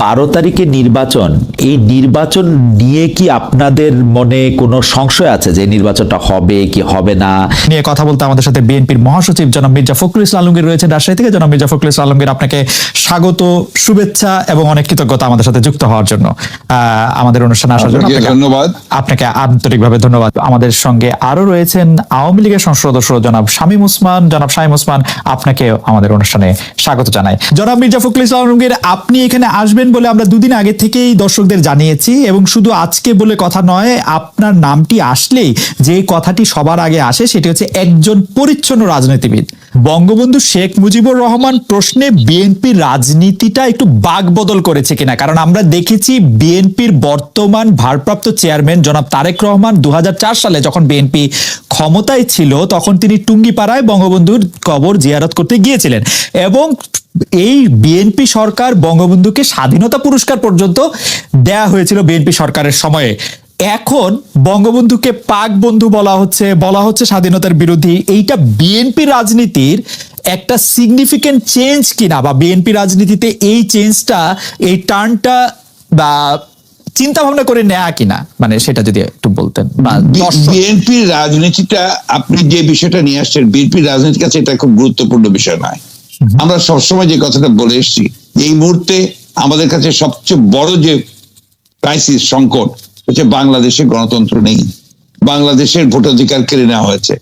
12 তারিখে নির্বাচন, এই নির্বাচন নিয়ে কি আপনাদের মনে কোনো সংশয় আছে যে নির্বাচনটা হবে কি হবে না নিয়ে কথা বলতে আমাদের সাথে বিএনপির মহাসচিব জনাব মির্জা ফখরুল ইসলাম আলমগীর রয়েছেন রাজশাহী থেকে। জনাব মির্জা ফখরুল ইসলাম আলমগীর, আপনাকে স্বাগত, শুভেচ্ছা এবং অনেক কৃতজ্ঞতা আমাদের সাথে যুক্ত হওয়ার জন্য, আমাদের অনুষ্ঠানে আসার জন্য ধন্যবাদ। আপনাকে আন্তরিকভাবে ধন্যবাদ। আমাদের সঙ্গে আরো রয়েছেন আওয়ামী লীগের সংসদ সদস্য জনাব শামীম ওসমান। জনাব শামীম ওসমান, আপনাকে আমাদের অনুষ্ঠানে স্বাগত জানাই। জনাব মির্জা ফখরুল ইসলাম আলমগীর, আপনি এখানে আসবেন বলে আমরা দুদিন আগে থেকেই দর্শকদের জানিয়েছি, এবং শুধু আজকে বলে কথা নয়, আপনার নামটি আসলেই যে কথাটি সবার আগে আসে সেটি হচ্ছে একজন পরিচ্ছন্ন রাজনীতিবিদ। বঙ্গবন্ধু শেখ মুজিবুর রহমান প্রশ্নে বিএনপির রাজনীতিটা একটু বাকবদল করেছে কিনা, কারণ আমরা দেখেছি বিএনপির বর্তমান ভারপ্রাপ্ত চেয়ারম্যান জনাব তারেক রহমান 2004 সালে যখন বিএনপি ক্ষমতায় ছিল তখন তিনি টুঙ্গিপাড়ায় বঙ্গবন্ধুর কবর জিয়ারত করতে গিয়েছিলেন, এবং এই বিএনপি সরকার বঙ্গবন্ধুকে স্বাধীনতা পুরস্কার পর্যন্ত দেয়া হয়েছিল বিএনপি সরকারের সময়ে। এখন বঙ্গবন্ধুকে পাক বন্ধু বলা হচ্ছে স্বাধীনতার বিরোধী। এইটা বিএনপি রাজনীতির একটা সিগনিফিকেন্ট চেঞ্জ কিনা, বা বিএনপি রাজনীতিতে এই চেঞ্জটা, এই টার্নটা বা চিন্তা ভাবনা করে নেয়া কিনা, মানে সেটা যদি একটু বলতেন। বিএনপির রাজনীতিটা, আপনি যে বিষয়টা নিয়ে আসছেন, বিএনপির রাজনীতির কাছে এটা খুব গুরুত্বপূর্ণ বিষয় নয়। আমরা সবসময় যে কথাটা বলে এসেছি, এই মুহূর্তে আমাদের কাছে সবচেয়ে বড় যে ক্রাইসিস, সংকট হচ্ছে বাংলাদেশে গণতন্ত্র নেই, বাংলাদেশের ভোটাধিকার কেড়ে নেওয়া হয়েছে,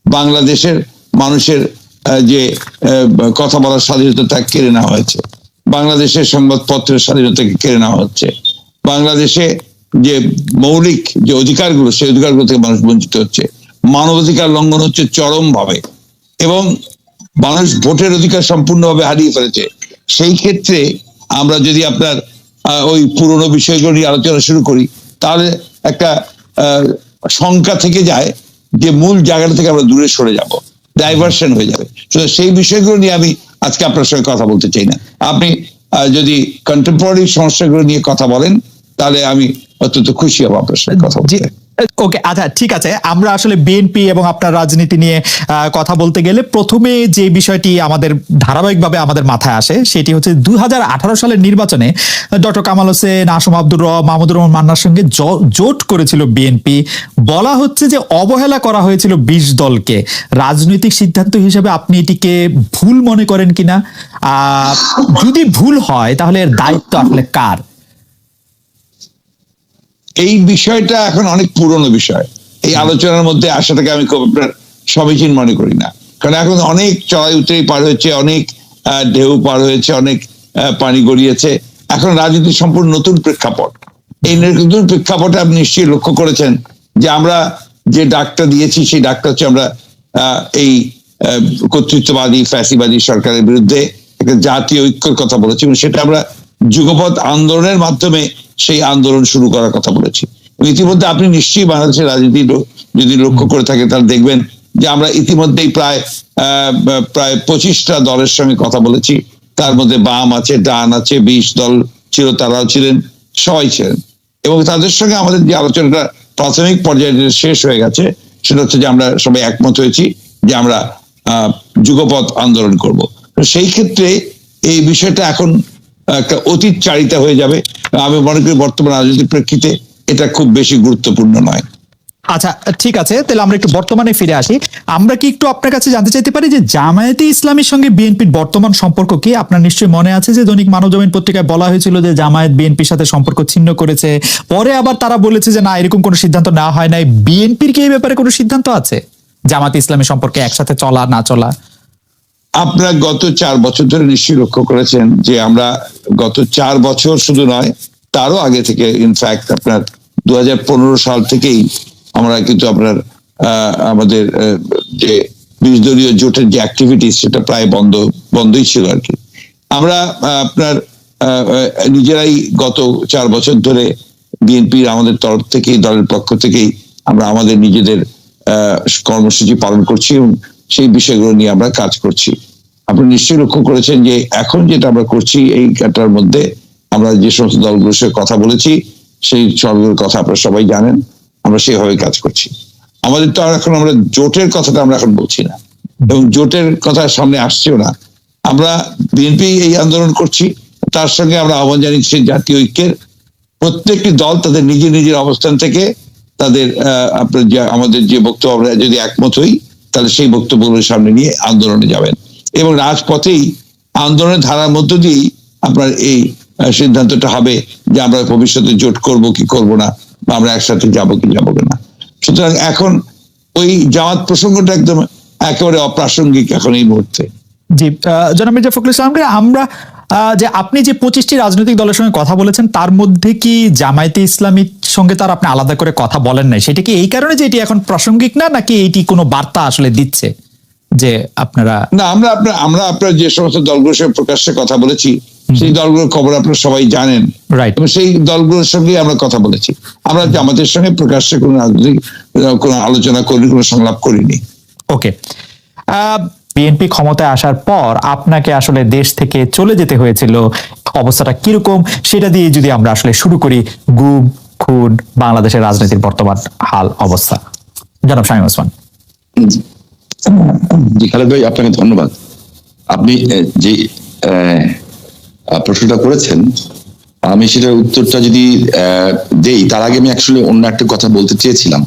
বাংলাদেশের মানুষের যে কথা বলার স্বাধীনতা তা কেড়ে নেওয়া হয়েছে, বাংলাদেশের সংবাদপত্রের স্বাধীনতাকে কেড়ে নেওয়া হচ্ছে, বাংলাদেশে যে মৌলিক যে অধিকারগুলো, সেই অধিকারগুলো থেকে মানুষ বঞ্চিত হচ্ছে, মানবাধিকার লঙ্ঘন হচ্ছে চরম ভাবে, এবং মানুষ ভোটের অধিকার সম্পূর্ণভাবে হারিয়ে ফেলেছে। সেই ক্ষেত্রে আমরা যদি আপনার ওই পুরনো বিষয়গুলো নিয়ে আলোচনা শুরু করি, তাহলে একটা শঙ্কা থেকে যায় যে মূল জায়গাটা থেকে আমরা দূরে সরে যাব, ডাইভার্সন হয়ে যাবে। সেই বিষয়গুলো নিয়ে আমি আজকে আপনার সঙ্গে কথা বলতে চাই না। আপনি যদি কন্টেম্পোরারি সমস্যাগুলো নিয়ে কথা বলেন, তাহলে আমি অত্যন্ত খুশি হব আপনার সঙ্গে কথা বলতে। ওকে, আচ্ছা, ঠিক আছে। আমরা আসলে বিএনপি এবং আপনার রাজনীতি নিয়ে কথা বলতে গেলে প্রথমে যে বিষয়টি আমাদের ধারাবাহিকভাবে আমাদের মাথায় আসে সেটি হচ্ছে 2018 সালের নির্বাচনে ডক্টর কামাল হোসেন, আসম আব্দুর রব, মাহমুদুর রহমান মান্নার সঙ্গে জোট করেছিল বিএনপি। বলা হচ্ছে যে অবহেলা করা হয়েছিল 20 দলকে। রাজনৈতিক সিদ্ধান্ত হিসেবে আপনি এটিকে ভুল মনে করেন কিনা? যদি ভুল হয় তাহলে এর দায়িত্ব আসলে কার? এই বিষয়টা এখন অনেক পুরনো বিষয়, এই আলোচনার মধ্যে আসাটাকে আমি খুব আপনার সমীচীন মনে করি না, কারণ এখন অনেক চড়াই উতরাই পার হয়েছে, অনেক ঢেউ পার হয়েছে, অনেক পানি গড়িয়েছে। এখন রাজনীতি সম্পূর্ণ নতুন প্রেক্ষাপট। এই নতুন প্রেক্ষাপটে আপনি নিশ্চয়ই লক্ষ্য করেছেন যে আমরা যে ডাকটা দিয়েছি, সেই ডাকটা হচ্ছে আমরা এই কর্তৃত্ববাদী ফ্যাসিবাদী সরকারের বিরুদ্ধে একটা জাতীয় ঐক্যের কথা বলেছি, এবং সেটা আমরা যুগপৎ আন্দোলনের মাধ্যমে সেই আন্দোলন শুরু করার কথা বলেছি। ইতিমধ্যে আপনি নিশ্চয়ই বাংলাদেশের রাজনীতি যদি লক্ষ্য করে থাকেন, তাহলে দেখবেন যে আমরা ইতিমধ্যেই প্রায় 25টা দলের সঙ্গে কথা বলেছি। তার মধ্যে বাম আছে, ডান আছে, 20 দল ছিল, তারাও ছিলেন, সবাই ছিলেন, এবং তাদের সঙ্গে আমাদের যে আলোচনাটা প্রাথমিক পর্যায়ে শেষ হয়ে গেছে, সেটা হচ্ছে যে আমরা সবাই একমত হয়েছি যে আমরা যুগপৎ আন্দোলন করব। সেই ক্ষেত্রে এই বিষয়টা এখন একটা অতীত চারিতা হয়ে যাবে। আমি মনে করি বর্তমান রাজনৈতিক প্রেক্ষিতে এটা খুব বেশি গুরুত্বপূর্ণ নয়। আচ্ছা, ঠিক আছে, তাহলে আমরা একটু বর্তমানে ফিরে আসি। আমরা কি একটু আপনার কাছে জানতে চাইতে পারি যে জামায়াতে ইসলামীর সঙ্গে বিএনপির বর্তমান সম্পর্ক কি? আপনার নিশ্চয়ই মনে আছে যে দৈনিক মানবজমিন পত্রিকায় বলা হয়েছিল যে জামায়াত বিএনপির সাথে সম্পর্ক ছিন্ন করেছে, পরে আবার তারা বলেছে যে না, এরকম কোনো সিদ্ধান্ত নেওয়া হয় নাই। বিএনপির কি এই ব্যাপারে কোনো সিদ্ধান্ত আছে জামায়াতে ইসলামী সম্পর্কে একসাথে চলা না চলা? আপনারা গত 4 বছর ধরে নিশ্চয়ই লক্ষ্য করেছেন যে আমরা গত 4 বছর শুধু নয়, তারও আগে থেকে, ইনফ্যাক্ট আপনার 2015 সাল থেকেই আমরা কিন্তু আপনার আমাদের যে 20 দলীয় জোটের যে অ্যাক্টিভিটিস, সেটা প্রায় বন্ধই ছিল আর কি। আমরা আপনার নিজেরাই গত 4 বছর ধরে বিএনপির আমাদের তরফ থেকেই, দলের পক্ষ থেকেই আমরা আমাদের নিজেদের কর্মসূচি পালন করছি, এবং সেই বিষয়গুলো নিয়ে আমরা কাজ করছি। আপনি নিশ্চয়ই লক্ষ্য করেছেন যে এখন যেটা আমরা করছি, এই কাটার মধ্যে আমরা যে সমস্ত দলগুলোর সাথে কথা বলেছি, সেই দলগুলোর কথা আপনারা সবাই জানেন, আমরা সেভাবে কাজ করছি। আমাদের তো আর এখন আমরা জোটের কথাটা আমরা এখন বলছি না, এবং জোটের কথা সামনে আসছেও না। আমরা বিএনপি এই আন্দোলন করছি, তার সঙ্গে আমরা আহ্বান জানিয়েছি জাতীয় ঐক্যের প্রত্যেকটি দল তাদের নিজের নিজের অবস্থান থেকে তাদের আপনার যে আমাদের যে বক্তব্য আমরা যদি একমত হই তাহলে সেই বক্তব্যগুলোর সামনে নিয়ে আন্দোলনে যাবেন এবং রাজপথেই আন্দোলনের ধারার মধ্য দিয়েই আপনার এই সিদ্ধান্তটা হবে যে আমরা ভবিষ্যতে জোট করব কি করব না বা আমরা একসাথে যাবো কি যাবো না। সুতরাং এখন ওই জামাত প্রসঙ্গটা একদম একেবারে অপ্রাসঙ্গিক এখন এই মুহূর্তে। জি, জনাব মির্জা ফখরুল ইসলামকে আমরা যে আপনি যে 25টি রাজনৈতিক দলের সঙ্গে কথা বলেছেন তার মধ্যে কি জামায়াতে ইসলামীর সঙ্গে তার আপনি আলাদা করে কথা বলেন নাই, সেটা কি এই কারণে যে এটি এখন প্রাসঙ্গিক না, নাকি এটি কোনো বার্তা আসলে দিচ্ছে যে আপনারা? না, আমরা আপনার যে সমস্ত দলগুলোর সঙ্গে প্রকাশ্যে কথা বলেছি সেই দলগুলোর খবর আপনারা সবাই জানেন, রাইট, এবং সেই দলগুলোর সঙ্গে আমরা কথা বলেছি। আমরা জামাতের সঙ্গে প্রকাশ্যে কোনো রাজনৈতিক কোনো আলোচনা করিনি, কোনো সংলাপ করিনি। ওকে, বিএনপি ক্ষমতায় আসার পর আপনাকে আসলে দেশ থেকে চলে যেতে হয়েছিল, অবস্থাটা কিরকম সেটা দিয়ে যদি আমরা আসলে শুরু করি, গুম খুন বাংলাদেশের রাজনীতির বর্তমান হাল অবস্থা। জনাব শামীম ওসমান। জি খালেদ ভাই, আপনাকে ধন্যবাদ। আপনি যে প্রশ্নটা করেছেন আমি সেটার উত্তরটা যদি দেই তার আগে আমি অ্যাকচুয়ালি অন্য একটা কথা বলতে চেয়েছিলাম,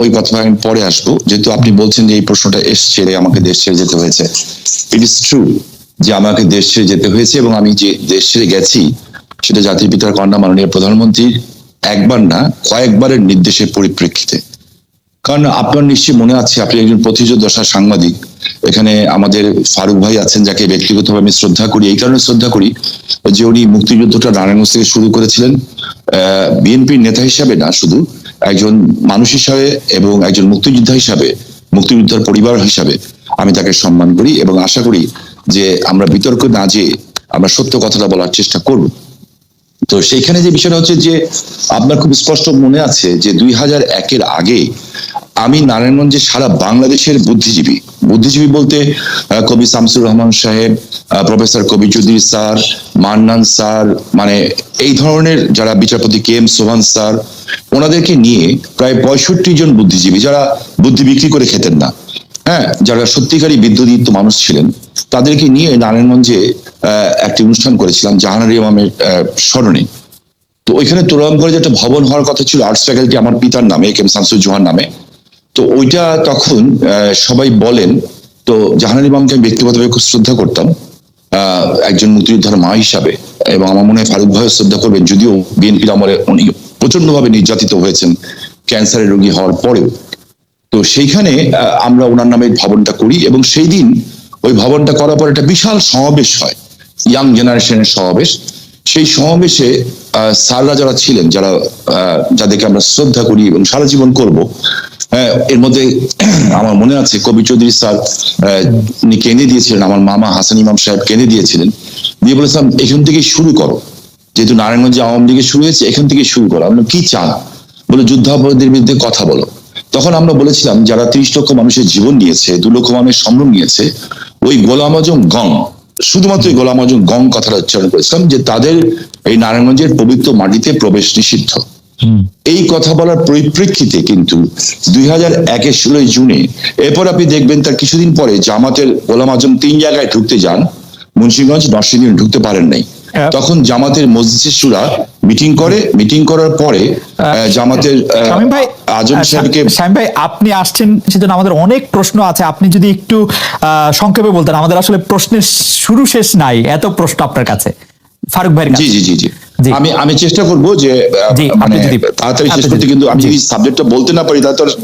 ওই কথা আমি পরে আসবো। যেহেতু আপনি বলছেন যে এই প্রশ্নটা এসছে আমাকে দেশ ছেড়ে যেতে হয়েছে, ইট ইজ ট্রু যে আমাকে দেশ ছেড়ে যেতে হয়েছে এবং আমি যে দেশ ছেড়ে গেছি সেটা জাতির পিতার কন্যা মাননীয় প্রধানমন্ত্রীর একবার না কয়েকবারের নির্দেশের পরিপ্রেক্ষিতে। কারণ আপনার নিশ্চয়ই মনে আছে, আপনি একজন প্রতিযোদ্ধা সাংবাদিক, এখানে আমাদের ফারুক ভাই আছেন যাকে ব্যক্তিগতভাবে আমি শ্রদ্ধা করি, এই কারণে শ্রদ্ধা করি যে উনি মুক্তিযুদ্ধটা নারায়ণগঞ্জ থেকে শুরু করেছিলেন বিএনপির নেতা হিসাবে না, শুধু একজন মানুষ হিসাবে এবং একজন মুক্তিযোদ্ধা হিসাবে, মুক্তিযোদ্ধার পরিবার হিসাবে আমি তাকে সম্মান করি এবং আশা করি যে আমরা বিতর্ক না যেয়ে আমরা সত্য কথাটা বলার চেষ্টা করব। তো সেইখানে যে বিষয়টা হচ্ছে যে আপনার খুব স্পষ্ট মনে আছে যে 2001-এর আগে আমি নারায়ণগঞ্জে সারা বাংলাদেশের বুদ্ধিজীবী বলতে কবি শামসুর রহমান সাহেব, প্রফেসর কবি চৌধুরী স্যার, মান্নান স্যার, মানে এই ধরনের যারা বিচারপতি কে এম সোহান স্যার, ওনাদেরকে নিয়ে প্রায় 65 জন বুদ্ধিজীবী যারা বুদ্ধি বিক্রি করে খেতেন না, হ্যাঁ, যারা সত্যিকারী বিদ্যুদীপ্ত মানুষ ছিলেন, তাদেরকে নিয়ে নারায়ণগঞ্জে একটি অনুষ্ঠান করেছিলাম জাহানারি ইমামের স্মরণে। তো ওইখানে তোরঙ্গরে যে একটা ভবন হওয়ার কথা ছিল আর্টস ফ্যাকাল্টি আমার পিতার নামে, কে এম শামসুর জোহার নামে, তো ওইটা তখন সবাই বলেন, তো জাহানারি ইমামকে আমি ব্যক্তিগতভাবে খুব শ্রদ্ধা করতাম একজন মুক্তিযোদ্ধার মা হিসাবে, এবং আমার মনে হয় ফারুক ভাই শ্রদ্ধা করবেন, যদিও বিএনপির আমলে উনি প্রচন্ডভাবে নির্যাতিত হয়েছেন ক্যান্সারের রোগী হওয়ার পরেও। তো সেইখানে আমরা ওনার নামে ভবনটা করি এবং সেই দিন ওই ভবনটা করার পর একটা বিশাল সমাবেশ হয়, ইয়াং জেনারেশনের সমাবেশ। সেই সমাবেশে স্যাররা যারা ছিলেন, যাদেরকে আমরা শ্রদ্ধা করি এবং সারা জীবন করব, এর মধ্যে আমার মনে আছে কবি চৌধুরী স্যার উনি কেঁদে দিয়েছিলেন, আমার মামা হাসান ইমাম সাহেব কেঁদে দিয়েছিলেন, দিয়ে বলেছিলাম এখান থেকে শুরু করো, যেহেতু নারায়ণগঞ্জে আওয়ামী লীগের শুরু হয়েছে এখান থেকে শুরু করো। আমরা কি চান, বলে যুদ্ধাপরাধীদের বিরুদ্ধে কথা বলো। তখন আমরা বলেছিলাম যারা 30 লক্ষ মানুষের জীবন নিয়েছে, 2 লক্ষ মানুষের সম্ভ্রম নিয়েছে, ওই গোলাম আজম গং, শুধুমাত্র ওই গোলাম আজম গং কথাটা উচ্চারণ করেছিলাম যে তাদের এই নারায়ণগঞ্জের পবিত্র মাটিতে প্রবেশ নিষিদ্ধ। এই কথা বলার পরিপ্রেক্ষিতে কিন্তু 2001-এর 16 জুনে, এরপর আপনি দেখবেন তার কিছুদিন পরে জামাতের গোলাম আজম 3 জায়গায় ঢুকতে যান, মুন্সিগঞ্জ, নরসিংদী ঢুকতে পারেন নাই। তখন জামাতের মজলিসে শুরা মিটিং করার পরে জামাতের আজম সাহেবকে। শামীম ভাই, আপনি আসছেন সেজন্য আমাদের অনেক প্রশ্ন আছে, আপনি যদি একটু সংক্ষেপে বলতেন, আমাদের আসলে প্রশ্নের শুরু শেষ নাই, এত প্রশ্ন আপনার কাছে। ফারুক ভাই। জি জি জি জি আমি চেষ্টা করবো যে মানে তাড়াতাড়ি শেষ করতে, কিন্তু আমি যদি সাবজেক্টটা বলতে না পারি তাহলে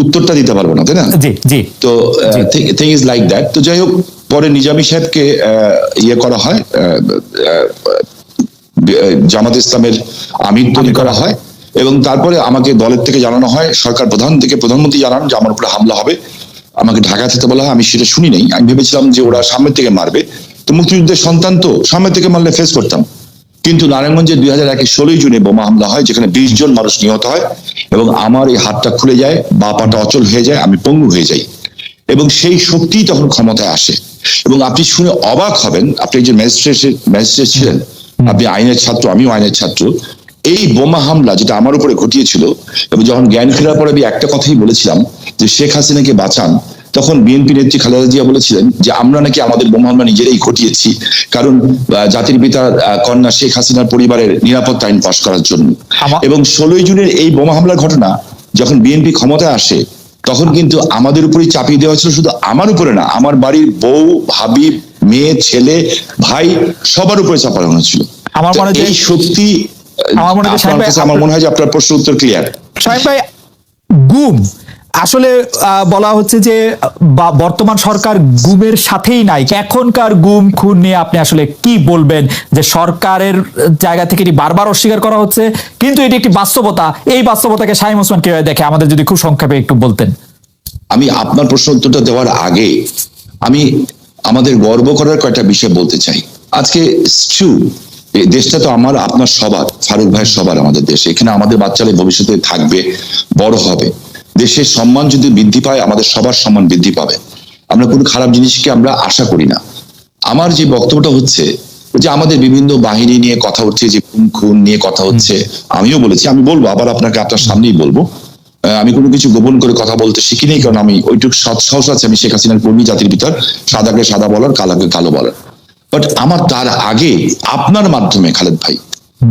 উত্তরটা দিতে পারবো না, তাই না? জি জি। তো থিং ইজ লাইক দ্যাট। তো যাই হোক, পরে নিজামী সাহেবকে ইয়ে করা হয়, জামাত ইসলামের আমির তৈরি করা হয়, এবং তারপরে আমাকে দলের থেকে জানানো হয়, সরকার প্রধান থেকে প্রধানমন্ত্রী জানান যে আমার উপরে হামলা হবে, আমাকে ঢাকা থেকে বলা হয়। আমি সেটা শুনি নাই, আমি ভেবেছিলাম যে ওরা সামনের থেকে মারবে, তো মুক্তিযুদ্ধের সন্তান তো সামনের থেকে মারলে ফেস করতাম। কিন্তু নারায়ণগঞ্জে 2001-এর 16 জুনে বোমা হামলা হয়, যেখানে 20 জন মানুষ নিহত হয় এবং আমার এই হাতটা খুলে যায়, বা পাটা অচল হয়ে যায়, আমি পঙ্গু হয়ে যাই, এবং সেই শক্তি তখন ক্ষমতায় আসে। এবং আপনি শুনে অবাক হবেন, আপনি যে ম্যাজিস্ট্রেট ছিলেন, আপনি আইনের ছাত্র, আমিও আইনের ছাত্র, এই বোমা হামলা যেটা আমার উপরে ঘটিয়েছিল, এবং যখন জ্ঞান ফেরার পরে আমি একটা কথাই বলেছিলাম যে শেখ হাসিনাকে বাঁচান, তখন বিএনপি নেত্রী খালেদা জিয়া বলেছিলেন যে আমরা নাকি আমাদের বোমা হামলা নিজেরাই ঘটিয়েছি, কারণ জাতির পিতা কন্যা শেখ হাসিনার পরিবারের নিরাপত্তা আইন পাশ করার জন্য। এবং 16ই জুনের এই বোমা হামলার ঘটনা যখন বিএনপি ক্ষমতায় আসে তখন কিন্তু আমাদের উপরেই চাপিয়ে দেওয়া হয়েছিল, শুধু আমার উপরে না, আমার বাড়ির বউ, ভাবি, মেয়ে, ছেলে, ভাই সবার উপরে চাপানো হয়েছিল। আমার মনে হয় এই শক্তি, আমার মনে হয় যে আপনার প্রশ্ন উত্তর ক্লিয়ার। শামীম ভাই, গুম আসলে বলা হচ্ছে যে বর্তমান সরকার গুমের সাথেই নাই, এখনকার গুম খুন নিয়ে আপনি আসলে কি বলবেন? যে সরকারের জায়গা থেকে এটি বারবার অস্বীকার করা হচ্ছে, কিন্তু এটি একটি বাস্তবতা। এই বাস্তবতাকে শামীম ওসমান কিভাবে দেখে, আমাদের যদি খুব সংক্ষেপে একটু বলতেন। আমি আপনার প্রশ্ন উত্তরটা দেওয়ার আগে আমি আমাদের গর্ব করার কয়েকটা বিষয় বলতে চাই। আজকে এই দেশটা তো আমার, আপনার সবার, ফারুক ভাইয়ের সবার, আমাদের দেশ। এখানে আমাদের বাচ্চারা ভবিষ্যতে থাকবে, বড় হবে। দেশের সম্মান যদি বৃদ্ধি পায়, আমাদের সবার সম্মান বৃদ্ধি পাবে। আমরা কোনো খারাপ জিনিসকে আমরা আশা করি না। আমার যে বক্তব্যটা হচ্ছে যে আমাদের বিভিন্ন বাহিনী নিয়ে কথা হচ্ছে, যে খুন নিয়ে কথা হচ্ছে, আমিও বলেছি, আমি বলবো আবার আপনাকে, আপনার সামনেই বলবো, আমি কোনো কিছু গোপন করে কথা বলতে শিখি নেই, কারণ আমি ওইটুকু সাহস আছে, আমি শেখ হাসিনার কর্মী, জাতির ভিতর সাদাকে সাদা বলার, কালাকে কালো বলার। বাট আমার তার আগে আপনার মাধ্যমে খালেদ ভাই,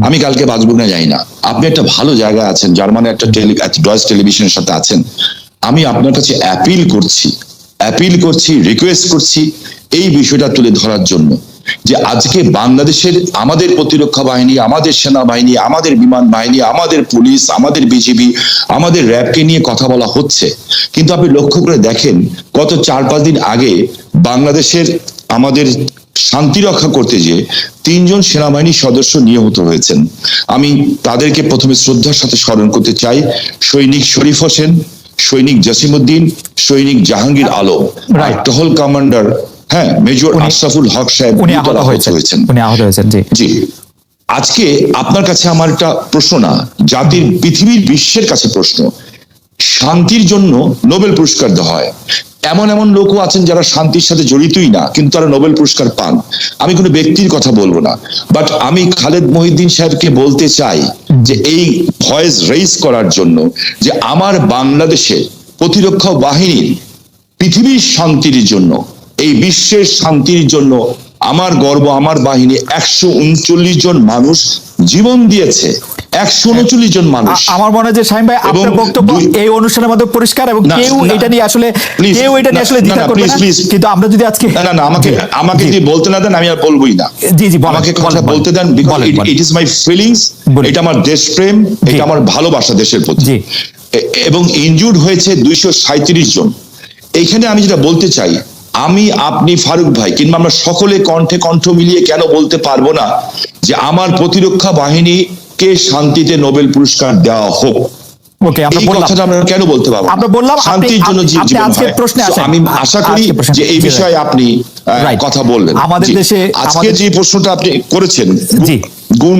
আমি কালকে বাঁচবো না যাই না, আপনি একটা ভালো জায়গায় আছেন, জার্মানি একটা ডয়েচ টেলিভিশনের সাথে আছেন, আমি আপনার কাছে অ্যাপিল করছি, রিকোয়েস্ট করছি এই বিষয়টা তুলে ধরার জন্য, যে আজকে বাংলাদেশের আমাদের প্রতিরক্ষা বাহিনী, আমাদের সেনাবাহিনী, আমাদের বিমান বাহিনী, আমাদের পুলিশ, আমাদের বিজিবি, আমাদের র্যাবকে নিয়ে কথা বলা হচ্ছে, কিন্তু আপনি লক্ষ্য করে দেখেন গত 4-5 দিন আগে বাংলাদেশের আমাদের শান্তি রক্ষা করতে গিয়ে 3 জন সেনাবাহিনী সদস্য নিহত হয়েছেন। আমি তাদেরকে প্রথমে শ্রদ্ধার সাথে স্মরণ করতে চাই। সৈনিক শরীফ হোসেন, সৈনিক জসিমউদ্দিন, সৈনিক জাহাঙ্গীর আলম, টহল কমান্ডার মেজর আশরাফুল হক সাহেব উনি আহত হয়েছেন। জি, আজকে আপনার কাছে আমার একটা প্রশ্ন না, জাতির, পৃথিবীর, বিশ্বের কাছে প্রশ্ন, শান্তির জন্য নোবেল পুরস্কার দেওয়া হয়, এমন এমন লোকও আছেন যারা শান্তির সাথে জড়িতই না, কিন্তু তারা নোবেল পুরস্কার পান। আমি কোনো ব্যক্তির কথা বলবো না, বাট আমি খালেদ মহিউদ্দিন সাহেবকে বলতে চাই যে এই ভয়েস রেইজ করার জন্য, যে আমার বাংলাদেশে প্রতিরক্ষা বাহিনীর পৃথিবীর শান্তির জন্য, এই বিশ্বের শান্তির জন্য আমার গর্ব, আমার বাহিনী 139 জন মানুষ জীবন দিয়েছে, 139 জন মানুষ। আমার মনে হয় যে শামীম ভাই, আপনার বক্তব্য এই অনুষ্ঠানের মধ্যে পরিষ্কার, এবং কেউ এটা নিয়ে আসলে দ্বিধা করবে না। কিন্তু আমরা যদি আজকে না আমাকে যদি বলতে না দেন, আমি আর বলবোই না। জি, আমাকে কথা বলতে দেন, because it is my feelings, এটা আমার দেশপ্রেম, এটা আমার ভালোবাসা দেশের প্রতি। এবং ইনজুর্ড হয়েছে 237 জন। এইখানে আমি যেটা বলতে চাই, আমি, আপনি, ফারুক ভাই, কিংবা আমরা সকলে কণ্ঠে কণ্ঠ মিলিয়ে কেন বলতে পারবো না যে আমার প্রতিরক্ষা বাহিনীকে শান্তিতে নোবেল পুরস্কার দেওয়া হোক? ওকে, আমরা বললাম, আমরা কেন বলতে পারবো? আমরা বললাম শান্তির জন্য জীবন হয়। আমি আশা করি যে এই বিষয়ে আপনি কথা বলবেন। আমাদের দেশে আজকে যে প্রশ্নটা আপনি করেছেন, গুম